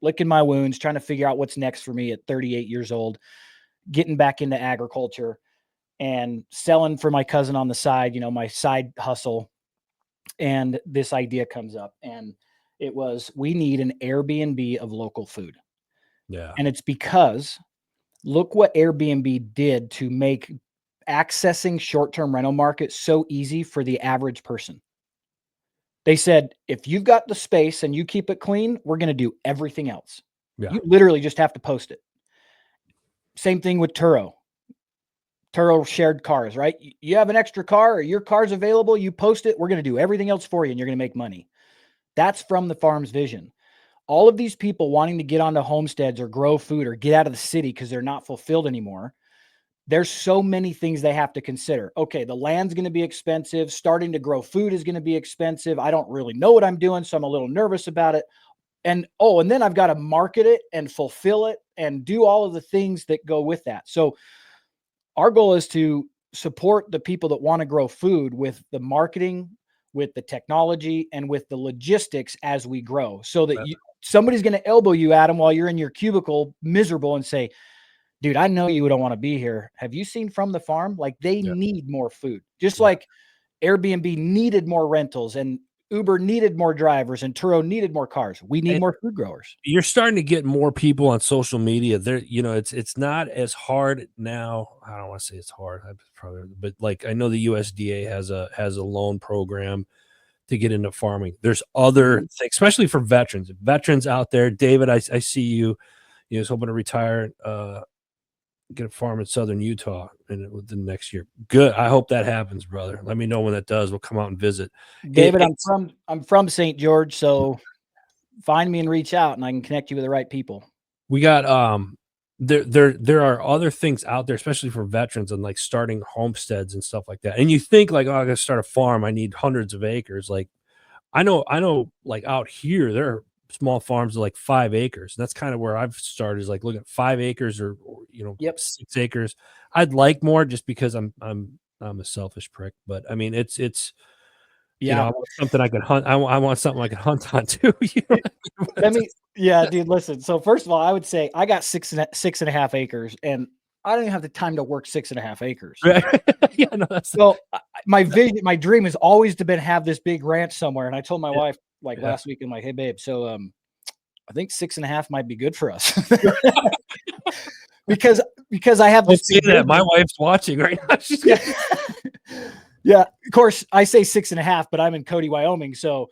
licking my wounds, trying to figure out what's next for me at 38 years old, getting back into agriculture and selling for my cousin on the side, my side hustle. And this idea comes up, and it was, we need an Airbnb of local food. Yeah. And it's because look what Airbnb did to make accessing short-term rental market so easy for the average person. They said, if you've got the space and you keep it clean, we're going to do everything else. Yeah. You literally just have to post it. Same thing with Turo. Turo shared cars, right? You have an extra car or your car's available, you post it, we're going to do everything else for you and you're going to make money. That's from the farm's vision. All of these people wanting to get onto homesteads or grow food or get out of the city because they're not fulfilled anymore. There's so many things they have to consider. Okay, the land's going to be expensive. Starting to grow food is going to be expensive. I don't really know what I'm doing, so I'm a little nervous about it. And then I've got to market it and fulfill it and do all of the things that go with that. So our goal is to support the people that want to grow food with the marketing, with the technology, and with the logistics as we grow, so that somebody's going to elbow you, Adam, while you're in your cubicle miserable and say, dude, I know you don't want to be here. Have you seen From the Farm? Like they need more food, just like Airbnb needed more rentals and Uber needed more drivers and Turo needed more cars. We need more food growers. You're starting to get more people on social media. There, it's not as hard now. I don't want to say it's hard, but like I know the USDA has a loan program to get into farming. There's other things, especially for veterans out there. David, I see you. You was hoping to retire, get a farm in Southern Utah within the next year. Good. I hope that happens, brother. Let me know when that does. We'll come out and visit. David, I'm from St. George, so find me and reach out and I can connect you with the right people. We got there are other things out there, especially for veterans and like starting homesteads and stuff like that. And you think like, oh, I gotta start a farm, I need hundreds of acres. Like I know like out here there are small farms of like 5 acres. That's kind of where I've started, is like looking at 5 acres or 6 acres. I'd like more just because I'm a selfish prick, but I mean it's I want something I can hunt. I want something I can hunt on too. Dude, listen. So first of all, I would say I got 6.5 acres, and I don't even have the time to work 6.5 acres. So my vision, my dream has always been to have this big ranch somewhere. And I told my wife last week, I'm like, hey babe, so I think 6.5 might be good for us. because I have this. That my wife's watching right now. Yeah, of course I say 6.5, but I'm in Cody, Wyoming, so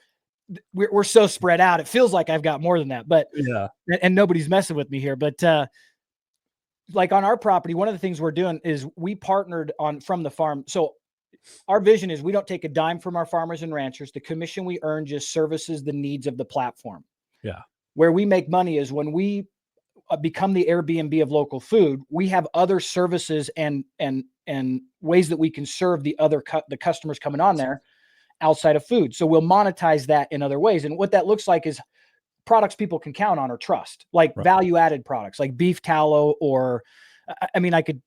we're so spread out. It feels like I've got more than that, but and nobody's messing with me here. But like on our property, one of the things we're doing is we partnered on From the Farm. So our vision is we don't take a dime from our farmers and ranchers. The commission we earn just services the needs of the platform. Yeah. Where we make money is when we become the Airbnb of local food, we have other services and ways that we can serve the customers coming on there outside of food. So we'll monetize that in other ways. And what that looks like is products people can count on or trust, like value-added products like beef tallow, or I mean, I could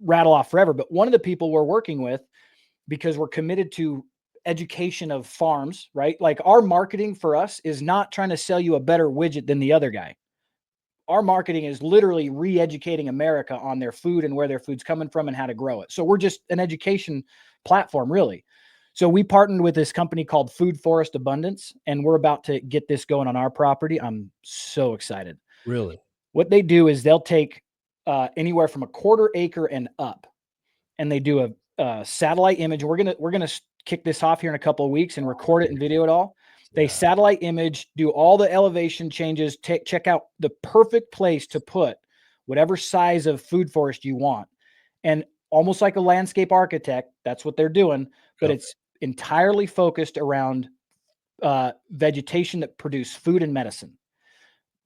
rattle off forever, but one of the people we're working with, because we're committed to education of farms, right? Like our marketing for us is not trying to sell you a better widget than the other guy. Our marketing is literally re-educating America on their food and where their food's coming from and how to grow it. So we're just an education platform, really. So we partnered with this company called Food Forest Abundance, and we're about to get this going on our property. I'm so excited. Really? What they do is they'll take anywhere from a 1/4 acre and up, and they do a satellite image. We're gonna kick this off here in a couple of weeks and record it and video it all. They satellite image, do all the elevation changes, check out the perfect place to put whatever size of food forest you want. And almost like a landscape architect, that's what they're doing, but Yep. it's entirely focused around vegetation that produce food and medicine.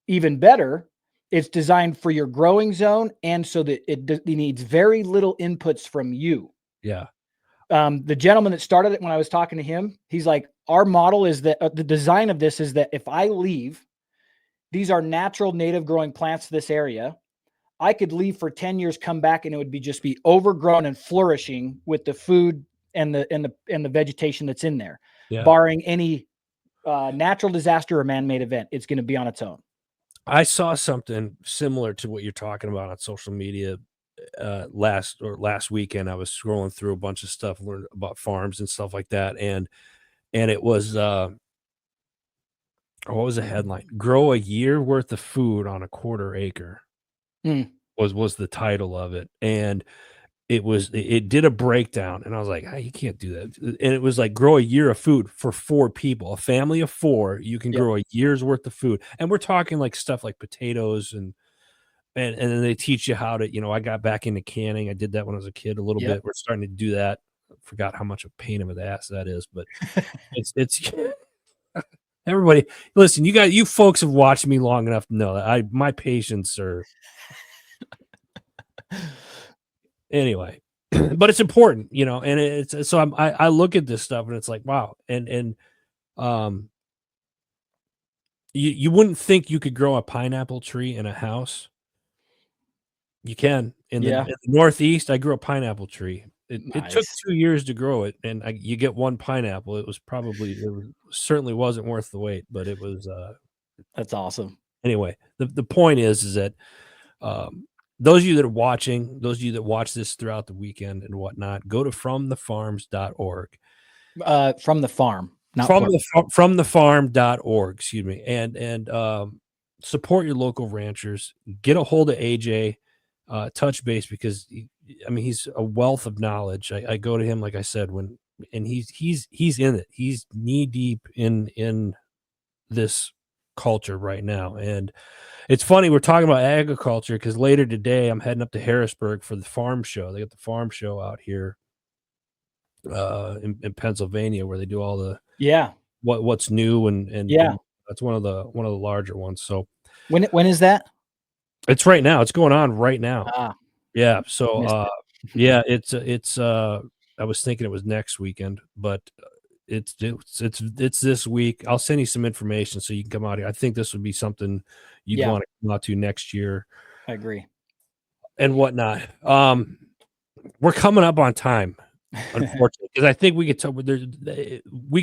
Even better, it's designed for your growing zone, and so that it needs very little inputs from you. Yeah. The gentleman that started it, when I was talking to him, he's like, our model is that the design of this is that if I leave, these are natural native growing plants to this area. I could leave for 10 years, come back, and it would just be overgrown and flourishing with the food and the vegetation that's in there, Yeah. barring any natural disaster or man-made event. It's going to be on its own. I saw something similar to what you're talking about on social media last weekend. I was scrolling through a bunch of stuff, learned about farms and stuff like that, and it was what was the headline? Grow a year worth of food on a quarter acre Mm. was the title of it, and it did a breakdown, and I was like, "Hey, you can't do that." And it was like, grow a year of food for 4 people, a family of 4, you can Yep. grow a year's worth of food, and we're talking like stuff like potatoes and then they teach you how to, I got back into canning. I did that when I was a kid a little Yep. bit. We're starting to do that. I forgot how much a pain of an ass that is, but it's everybody listen, you folks have watched me long enough to know that my patience are anyway. But it's important, and it's so I look at this stuff and it's like, wow. And um you wouldn't think you could grow a pineapple tree in a house. You can. In Yeah. the Northeast, I grew a pineapple tree. It took Nice. 2 years to grow it, and you get 1 pineapple. It certainly wasn't worth the wait, but it was, That's awesome. anyway, the point is that, those of you that are watching, those of you that watch this throughout the weekend and whatnot, go to fromthefarms.org. From the farm, not From plural. fromthefarm.org, excuse me, and support your local ranchers. Get a hold of AJ, touch base because he's a wealth of knowledge. I go to him, like I said, and he's in it. He's knee deep in this culture right now. And it's funny we're talking about agriculture because later today I'm heading up to Harrisburg for the farm show. They got the farm show out here in Pennsylvania where they do all the Yeah. what's new and Yeah. that's one of the larger ones. So When is that? it's right now. It's going on right now. Ah, Yeah. So missed it. yeah, it's I was thinking it was next weekend, but it's this week. I'll send you some information so you can come out here. I think this would be something you'd Yeah. want to come out to next year I agree. and whatnot. We're coming up on time, unfortunately, because I think we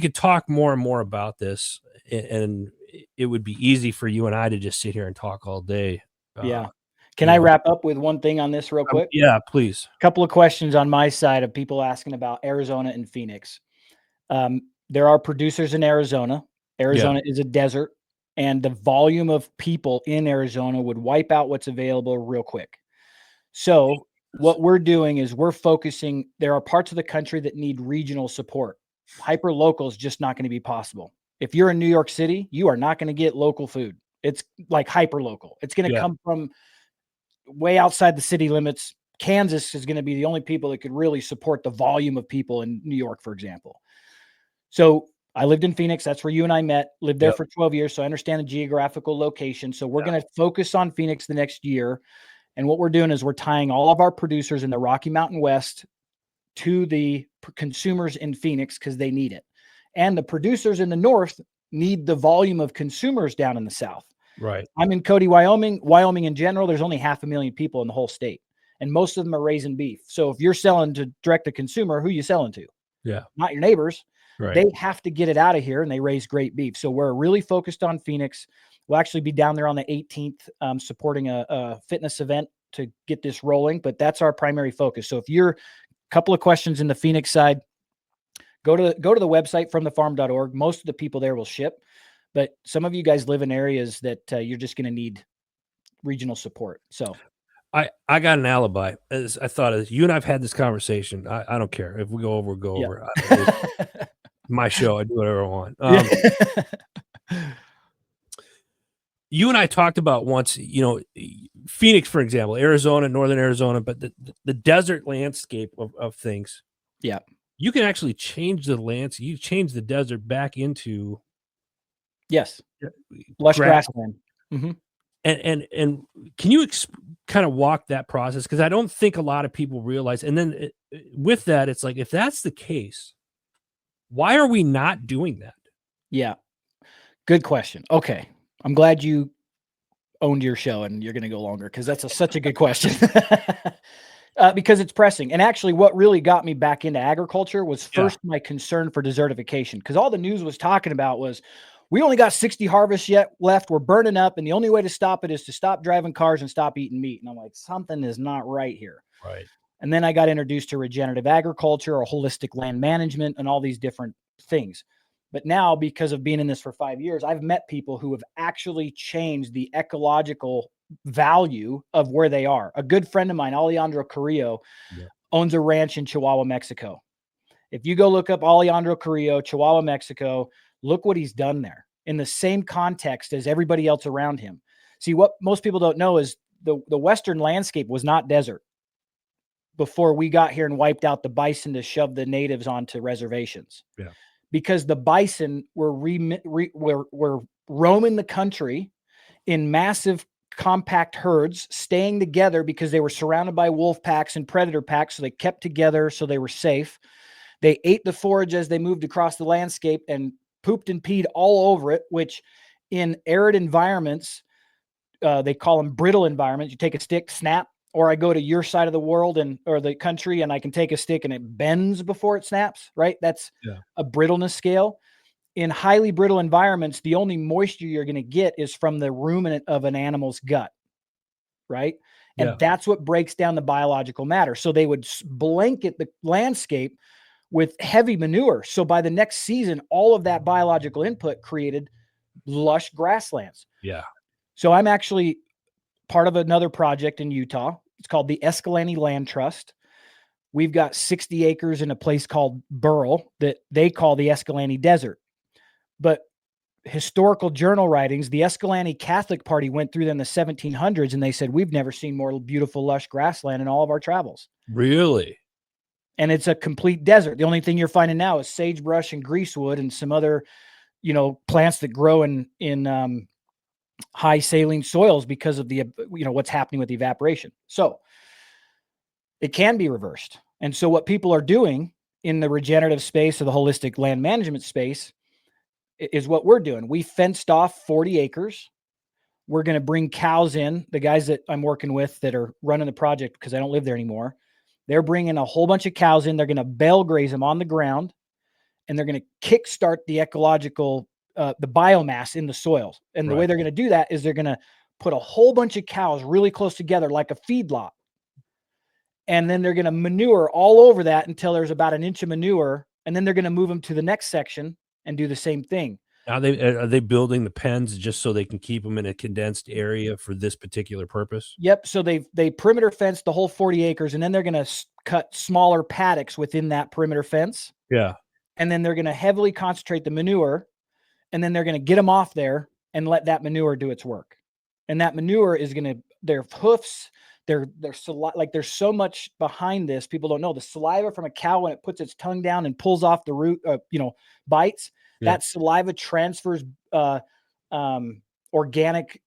could talk more and more about this, and it would be easy for you and I to just sit here and talk all day. Yeah. Can you I know. wrap up with one thing on this real quick? Yeah, please. Couple of questions on my side of people asking about Arizona and Phoenix. There are producers in Arizona. Arizona is a desert, and the volume of people in Arizona would wipe out what's available real quick. So what we're doing is we're focusing. There are parts of the country that need regional support. Hyper local is just not going to be possible. If you're in New York City, you are not going to get local food. It's like hyper local. It's going to come from way outside the city limits. Kansas is going to be the only people that could really support the volume of people in New York, for example. So I lived in Phoenix. That's where you and I met, lived there for 12 years. So I understand the geographical location. So we're going to focus on Phoenix the next year. And what we're doing is we're tying all of our producers in the Rocky Mountain West to the consumers in Phoenix because they need it. And the producers in the North need the volume of consumers down in the South. Right. I'm in Cody, Wyoming. Wyoming in general, there's only 500,000 people in the whole state, and most of them are raising beef. So if you're selling to direct to consumer, who are you selling to? Yeah. Not your neighbors. Right. They have to get it out of here, and they raise great beef. So we're really focused on Phoenix. We'll actually be down there on the 18th supporting a fitness event to get this rolling, but that's our primary focus. So if you're a couple of questions in the Phoenix side, go to the website fromthefarm.org. Most of the people there will ship, but some of you guys live in areas that you're just going to need regional support. So I got an alibi. As I thought of you and I've had this conversation. I don't care if we go over, over. My show. I do whatever I want. You and I talked about once, Phoenix, for example, Arizona, northern Arizona, but the desert landscape of things. Yeah. You can actually change the landscape. You change the desert back into Yes. Lush grassland. Mm-hmm. And can you kind of walk that process? Because I don't think a lot of people realize. And then with that, it's like, if that's the case, why are we not doing that? Yeah. Good question. Okay. I'm glad you owned your show and you're going to go longer because that's such a good question. Because it's pressing. And actually, what really got me back into agriculture was first my concern for desertification, because all the news was talking about was, we only got 60 harvests yet left. We're burning up. And the only way to stop it is to stop driving cars and stop eating meat. And I'm like, something is not right here. Right. And then I got introduced to regenerative agriculture or holistic land management and all these different things. But now, because of being in this for 5 years, I've met people who have actually changed the ecological value of where they are. A good friend of mine, Alejandro Carrillo, owns a ranch in Chihuahua, Mexico. If you go look up Alejandro Carrillo, Chihuahua, Mexico, look what he's done there in the same context as everybody else around him. See, what most people don't know is the Western landscape was not desert before we got here and wiped out the bison to shove the natives onto reservations. Yeah. Because the bison were roaming the country in massive compact herds, staying together because they were surrounded by wolf packs and predator packs. So they kept together, so they were safe. They ate the forage as they moved across the landscape and pooped and peed all over it, which in arid environments, they call them brittle environments. You take a stick, snap, or I go to your side of the world or the country and I can take a stick and it bends before it snaps, right? That's a brittleness scale. In highly brittle environments, the only moisture you're going to get is from the ruminant of an animal's gut, right? And that's what breaks down the biological matter. So they would blanket the landscape with heavy manure. So by the next season, all of that biological input created lush grasslands. Yeah. So I'm actually part of another project in Utah. It's called the Escalante Land Trust. We've got 60 acres in a place called Burl that they call the Escalante Desert. But historical journal writings, the Escalante Catholic Party went through them in the 1700s, and they said, we've never seen more beautiful, lush grassland in all of our travels. Really? And it's a complete desert. The only thing you're finding now is sagebrush and greasewood and some other, plants that grow in high saline soils because of the, what's happening with the evaporation. So it can be reversed. And so what people are doing in the regenerative space or the holistic land management space is what we're doing. We fenced off 40 acres. We're going to bring cows in. The guys that I'm working with that are running the project, because I don't live there anymore, they're bringing a whole bunch of cows in. They're going to bale graze them on the ground, and they're going to kickstart the ecological, the biomass in the soil. And the way they're going to do that is they're going to put a whole bunch of cows really close together like a feedlot. And then they're going to manure all over that until there's about an inch of manure. And then they're going to move them to the next section and do the same thing. Are they building the pens just so they can keep them in a condensed area for this particular purpose? Yep. So they perimeter fence the whole 40 acres, and then they're going to cut smaller paddocks within that perimeter fence. Yeah. And then they're going to heavily concentrate the manure, and then they're going to get them off there and let that manure do its work. And that manure is going to, their hoofs, their saliva, like there's so much behind this. People don't know the saliva from a cow when it puts its tongue down and pulls off the root, bites. Yeah. That saliva transfers organic,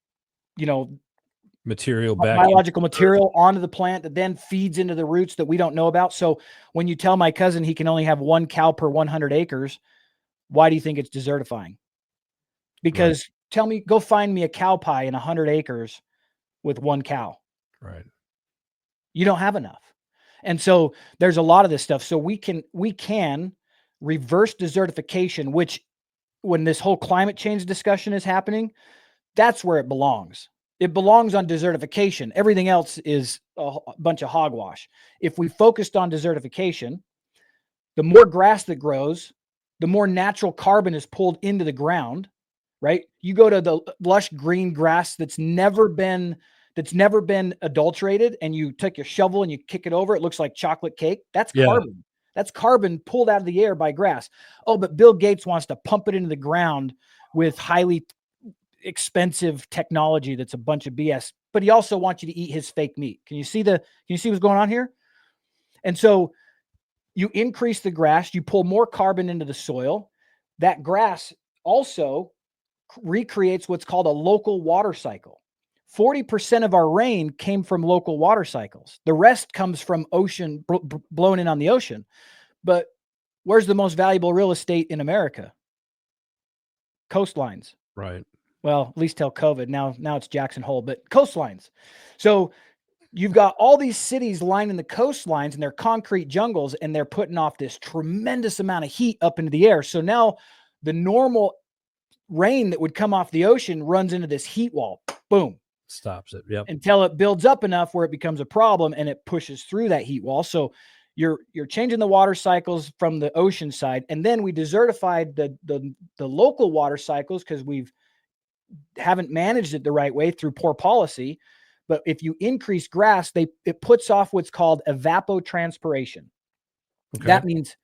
material back, biological material onto the plant that then feeds into the roots that we don't know about. So when you tell my cousin he can only have one cow per 100 acres, why do you think it's desertifying? Because tell me, go find me a cow pie in 100 acres with one cow. Right. You don't have enough. And so there's a lot of this stuff. So we can reverse desertification, which when this whole climate change discussion is happening, that's where it belongs. It belongs on desertification. Everything else is a bunch of hogwash. If we focused on desertification, the more grass that grows, the more natural carbon is pulled into the ground, right? You go to the lush green grass that's never been adulterated, and you take your shovel and you kick it over, it looks like chocolate cake. That's carbon. That's carbon pulled out of the air by grass. Oh, but Bill Gates wants to pump it into the ground with highly expensive technology that's a bunch of BS. but he also wants you to eat his fake meat. Can you see what's going on here? And so you increase the grass, you pull more carbon into the soil. That grass also recreates what's called a local water cycle. 40% of our rain came from local water cycles. The rest comes from ocean blown in on the ocean. But where's the most valuable real estate in America? Coastlines. Right. Well, at least till COVID. Now it's Jackson Hole, but coastlines. So you've got all these cities lining the coastlines and they're concrete jungles, and they're putting off this tremendous amount of heat up into the air. So now the normal rain that would come off the ocean runs into this heat wall. Boom. Stops it. Yep. Until it builds up enough where it becomes a problem and it pushes through that heat wall. So you're changing the water cycles from the ocean side. And then we desertified the local water cycles because haven't managed it the right way through poor policy. But if you increase grass, it puts off what's called evapotranspiration. Okay. That means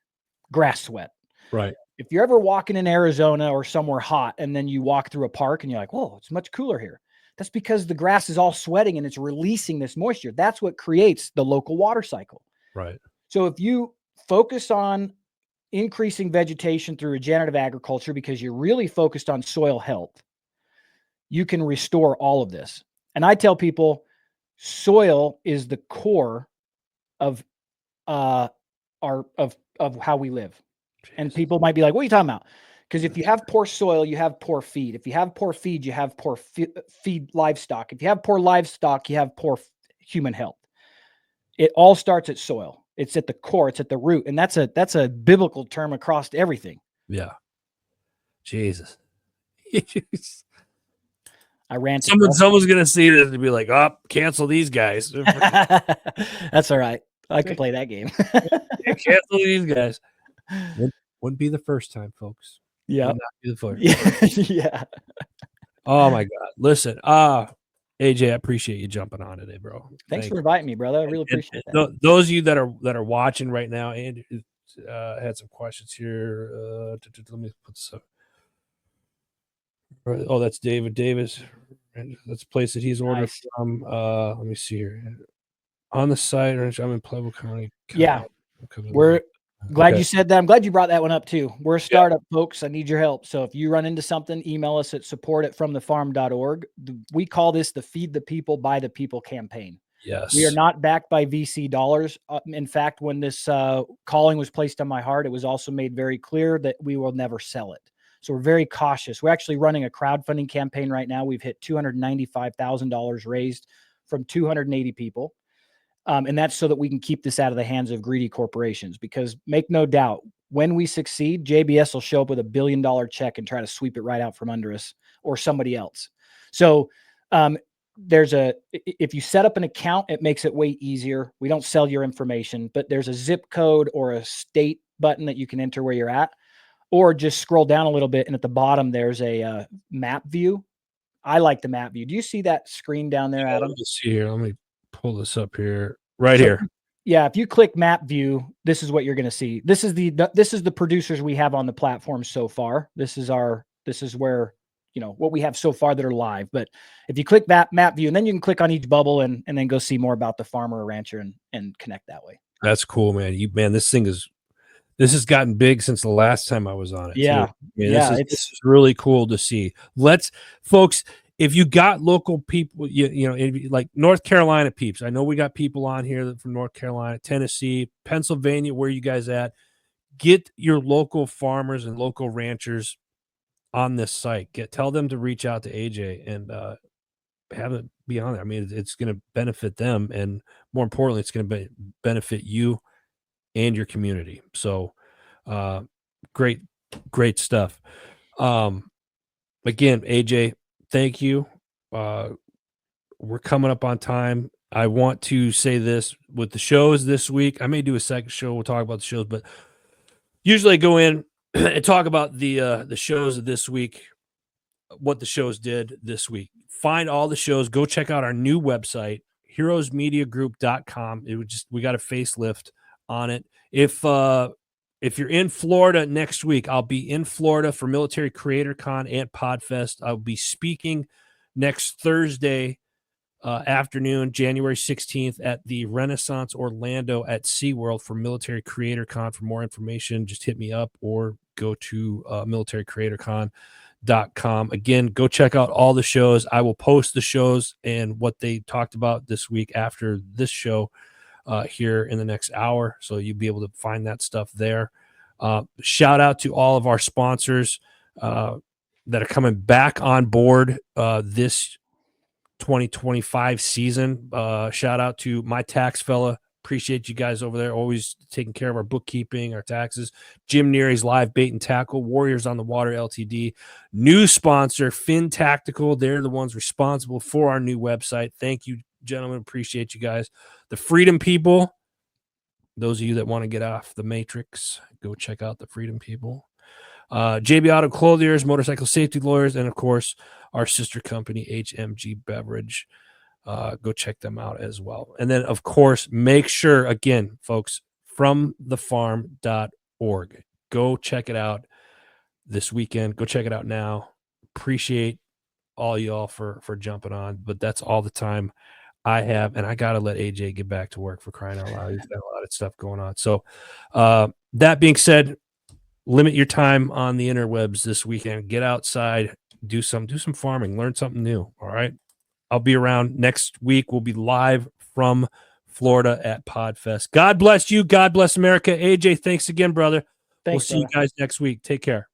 grass sweat. Right. If you're ever walking in Arizona or somewhere hot, and then you walk through a park and you're like, whoa, it's much cooler here. That's because the grass is all sweating and it's releasing this moisture. That's what creates the local water cycle. Right. So if you focus on increasing vegetation through regenerative agriculture, because you're really focused on soil health, you can restore all of this. And I tell people soil is the core of how we live. Jeez. And people might be like, what are you talking about? Because if you have poor soil, you have poor feed. If you have poor feed, you have poor feed livestock. If you have poor livestock, you have poor human health. It all starts at soil. It's at the core. It's at the root. And that's a biblical term across everything. Yeah. Jesus. I ran. Someone's going to see this and be like, oh, cancel these guys. That's all right. I could play that game. Cancel these guys. Wouldn't be the first time, folks. Yeah. Would not be the first. Yeah. Oh my God. Listen, AJ, I appreciate you jumping on today, bro. Thanks for inviting me, brother. I really appreciate that. Those of you that are watching right now, Andrew had some questions here. Let me put this up. Oh, that's David Davis. That's a place that he's ordered from. Let me see here. On the site, I'm in Pueblo County. Yeah. We're glad you said that. I'm glad you brought that one up too. We're a startup, folks. I need your help. So if you run into something, email us at support@fromthefarm.org. We call this the Feed the People, By the People campaign. Yes. We are not backed by VC dollars. In fact, when this calling was placed on my heart, it was also made very clear that we will never sell it. So we're very cautious. We're actually running a crowdfunding campaign right now. We've hit $295,000 raised from 280 people. And that's so that we can keep this out of the hands of greedy corporations, because make no doubt, when we succeed, JBS will show up with $1 billion check and try to sweep it right out from under us or somebody else. So if you set up an account, it makes it way easier. We don't sell your information, but there's a zip code or a state button that you can enter where you're at, or just scroll down a little bit. And at the bottom, there's a map view. I like the map view. Do you see that screen down there, Adam? Let me see here. Let me pull this up here. Here. Yeah, if you click map view, this is what you're going to see. This is the producers we have on the platform so far. This is where, what we have so far that are live. But if you click that map view, and then you can click on each bubble and then go see more about the farmer or rancher and connect that way. That's cool, man. This has gotten big since the last time I was on it. Yeah. This is really cool to see. Folks, if you got local people, like North Carolina peeps, I know we got people on here from North Carolina, Tennessee, Pennsylvania, where you guys at? Get your local farmers and local ranchers on this site. Tell them to reach out to AJ and have it be on there. I mean, it's going to benefit them, and more importantly, it's going to benefit you and your community. So great stuff. Again, AJ, thank you. We're coming up on time. I want to say this with the shows this week. I may do a second show. We'll talk about the shows, but usually I go in and talk about the shows of this week, what the shows did this week. Find all the shows. Go check out our new website, heroesmediagroup.com. We got a facelift on it. If you're in Florida next week, I'll be in Florida for Military Creator Con and Podfest. I'll be speaking next Thursday afternoon, January 16th at the Renaissance Orlando at SeaWorld for Military Creator Con. For more information, just hit me up or go to militarycreatorcon.com. Again, go check out all the shows. I will post the shows and what they talked about this week after this show here in the next hour. So you'll be able to find that stuff there. Shout out to all of our sponsors that are coming back on board this 2025 season. Shout out to my tax fella. Appreciate you guys over there, always taking care of our bookkeeping, our taxes. Jim Neary's Live Bait and Tackle, Warriors on the Water LTD. New sponsor, Fin Tactical. They're the ones responsible for our new website. Thank you, gentlemen. Appreciate you guys. The Freedom People. Those of you that want to get off the Matrix, go check out the Freedom People. JB Auto Clothiers, Motorcycle Safety Lawyers, and of course, our sister company, HMG Beverage. Go check them out as well. And then, of course, make sure, again, folks, fromthefarm.org. Go check it out this weekend. Go check it out now. Appreciate all y'all for jumping on, but that's all the time I have, and I got to let AJ get back to work, for crying out loud. He's got a lot of stuff going on. So that being said, limit your time on the interwebs this weekend. Get outside, do some farming, learn something new. All right. I'll be around next week. We'll be live from Florida at Podfest. God bless you. God bless America. AJ, thanks again, brother. Thanks, we'll see you guys next week. Take care.